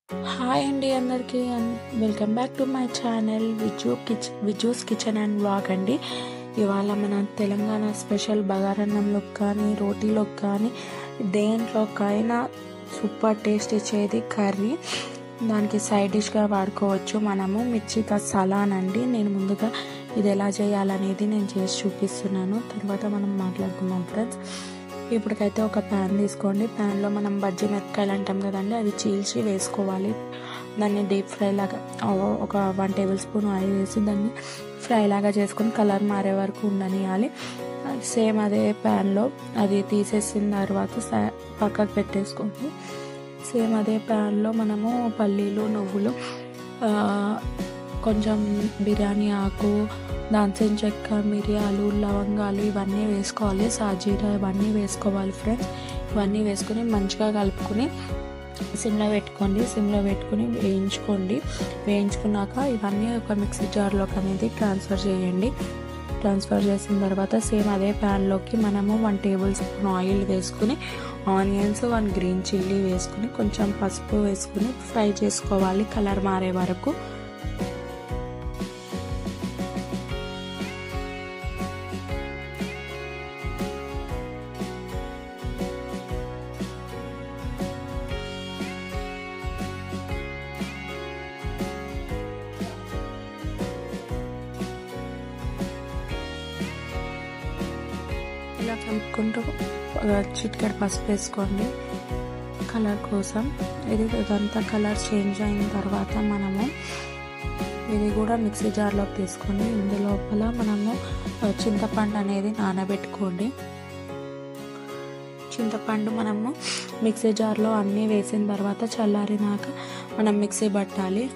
Hi అండి అందరికీ welcome back to my channel Viju's kitchen and vlog అండి. ఇవాళ మన తెలంగాణ స్పెషల్ బగారన్నంలోకి కానీ రోటీలోకి కానీ దేంట్లోకైనా సూపర్ టేస్ట్ ఇచ్చేది కర్రీ. దానికి సైడ్ డిష్గా వాడుకోవచ్చు మనము మిర్చి కసాలానండి. నేను ముందుగా ఇది ఎలా చేయాలనేది నేను చేసి చూపిస్తున్నాను, తర్వాత మనం మాట్లాడుకుందాం ఫ్రెండ్స్. ఇప్పటికైతే ఒక ప్యాన్ తీసుకోండి. ప్యాన్లో మనం బజ్జీ మిరపకాయలు అంటాం కదండి, అవి చీల్చి వేసుకోవాలి. దాన్ని డీప్ ఫ్రై లాగా ఒక 1 టేబుల్ స్పూన్ ఆయిల్ వేసి దాన్ని ఫ్రై లాగా చేసుకొని కలర్ మారే వరకు ఉండనియాలి. సేమ్ అదే ప్యాన్లో అది తీసేసిన తర్వాత పక్కకు పెట్టేసుకోండి. సేమ్ అదే ప్యాన్లో మనము పల్లీలు, నువ్వులు, కొంచెం బిర్యానీ ఆకు, దాల్చిన చెక్క, మిరియాలు, లవంగాలు ఇవన్నీ వేసుకోవాలి. సాజీరా ఇవన్నీ వేసుకోవాలి ఫ్రెండ్స్. ఇవన్నీ వేసుకొని మంచిగా కలుపుకొని సిమ్లో పెట్టుకొని వేయించుకున్నాక ఇవన్నీ ఒక మిక్సీ జార్లోకి అనేది ట్రాన్స్ఫర్ చేయండి. ట్రాన్స్ఫర్ చేసిన తర్వాత సేమ్ అదే ప్యాన్లోకి మనము 1 టేబుల్ స్పూన్ ఆయిల్ వేసుకుని ఆనియన్స్, 1 గ్రీన్ చిల్లీ వేసుకుని కొంచెం పసుపు వేసుకుని ఫ్రై చేసుకోవాలి కలర్ మారే వరకు. ఇలా కలుపుకుంటూ చిటికెడు పసుపు వేసుకోండి కలర్ కోసం. ఇదంతా కలర్ చేంజ్ అయిన తర్వాత మనము ఇది కూడా మిక్సీ జార్లోకి తీసుకొని ఇందులోపల మనము చింతపండు అనేది నానబెట్టుకోండి. చింతపండు మనము మిక్సీ జార్లో అన్నీ వేసిన తర్వాత చల్లారినాక మనం మిక్సీ పట్టాలి.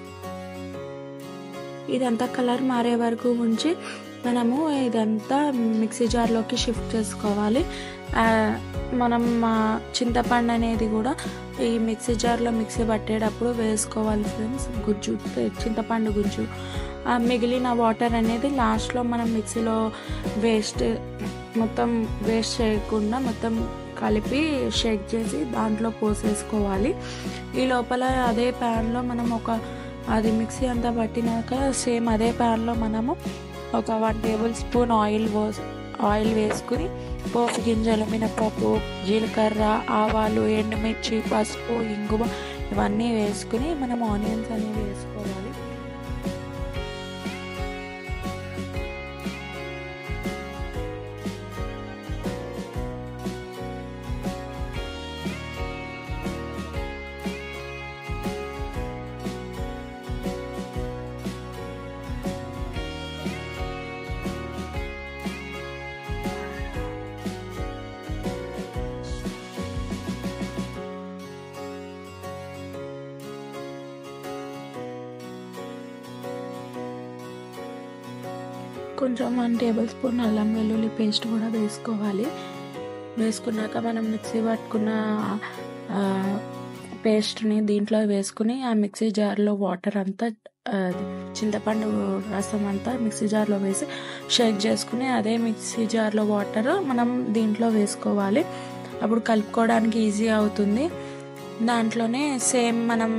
ఇదంతా కలర్ మారే వరకు ఉంచి మనము ఇదంతా మిక్సీ జార్లోకి షిఫ్ట్ చేసుకోవాలి. మనం చింతపండు అనేది కూడా ఈ మిక్సీ జార్లో మిక్సీ పట్టేటప్పుడు వేసుకోవాలి ఫ్రెండ్స్. చింతపండు గుజ్జు మిగిలిన వాటర్ అనేది లాస్ట్లో మనం మిక్సీలో మొత్తం వేస్ట్ చేయకుండా మొత్తం కలిపి షేక్ చేసి దాంట్లో పోసేసుకోవాలి. ఈ లోపల అదే ప్యాన్లో మనం అది మిక్సీ అంతా పట్టినాక సేమ్ అదే ప్యాన్లో మనము ఒక 1 టేబుల్ స్పూన్ ఆయిల్ వేసుకుని పోపు గింజలు, మినపప్పు, జీలకర్ర, ఆవాలు, ఎండుమిర్చి, పసుపు, ఇంగువ ఇవన్నీ వేసుకుని మనం ఆనియన్స్ అనేవి వేసుకోవాలి. కొంచెం 1 టేబుల్ స్పూన్ అల్లం వెల్లుల్లి పేస్ట్ కూడా వేసుకోవాలి. వేసుకున్నాక మనం మిక్సీ పట్టుకున్న పేస్ట్ని దీంట్లో వేసుకుని ఆ మిక్సీ జార్లో వాటర్ అంతా చింతపండు రసం అంతా మిక్సీ జార్లో వేసి షేక్ చేసుకుని అదే మిక్సీ జార్లో వాటర్ మనం దీంట్లో వేసుకోవాలి. అప్పుడు కలుపుకోవడానికి ఈజీ అవుతుంది. దాంట్లోనే సేమ్ మనం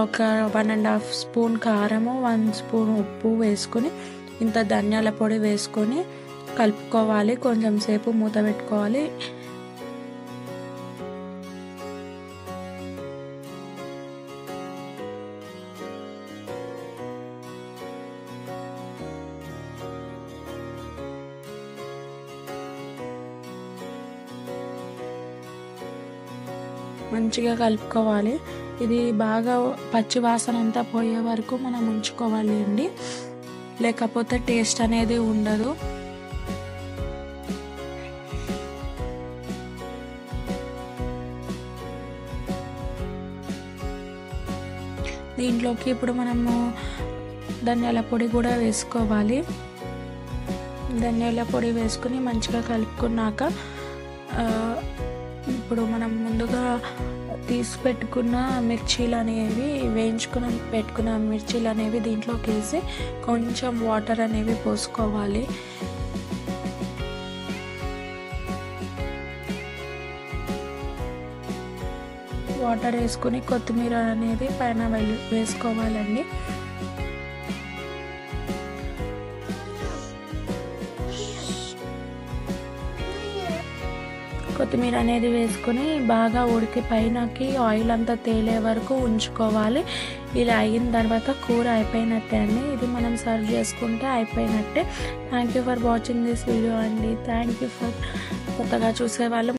ఒక 1.5 స్పూన్ కారము, 1 స్పూన్ ఉప్పు వేసుకొని ఇంత ధనియాల పొడి వేసుకొని కలుపుకోవాలి. కొంచెం సేపు మూత పెట్టుకోవాలి. మంచిగా కలుపుకోవాలి. ఇది బాగా పచ్చి వాసన అంతా పోయే వరకు మనం ఉంచుకోవాలి అండి, లేకపోతే టేస్ట్ అనేది ఉండదు. దీంట్లోకి ఇప్పుడు మనము ధనియాల పొడి కూడా వేసుకోవాలి. ధనియాల పొడి వేసుకుని మంచిగా కలుపుకున్నాక ఇప్పుడు మనం ముందుగా తీసి పెట్టుకున్న మిర్చీలు అనేవి పెట్టుకున్న మిర్చీలు అనేవి దీంట్లోకి వేసి కొంచెం వాటర్ అనేవి పోసుకోవాలి. వాటర్ వేసుకొని కొత్తిమీర అనేది పైన వేసుకోవాలండి. కొత్తిమీర అనేది వేసుకొని బాగా ఉడికి పైనకి ఆయిల్ అంతా తేలే వరకు ఉంచుకోవాలి. ఇలా అయిన తర్వాత కూర అయిపోయినట్టే అండి. ఇది మనం సర్వ్ చేసుకుంటే అయిపోయినట్టే. Thank you for watching this video అండి. థ్యాంక్ యూ ఫర్ కొత్తగా చూసేవాళ్ళు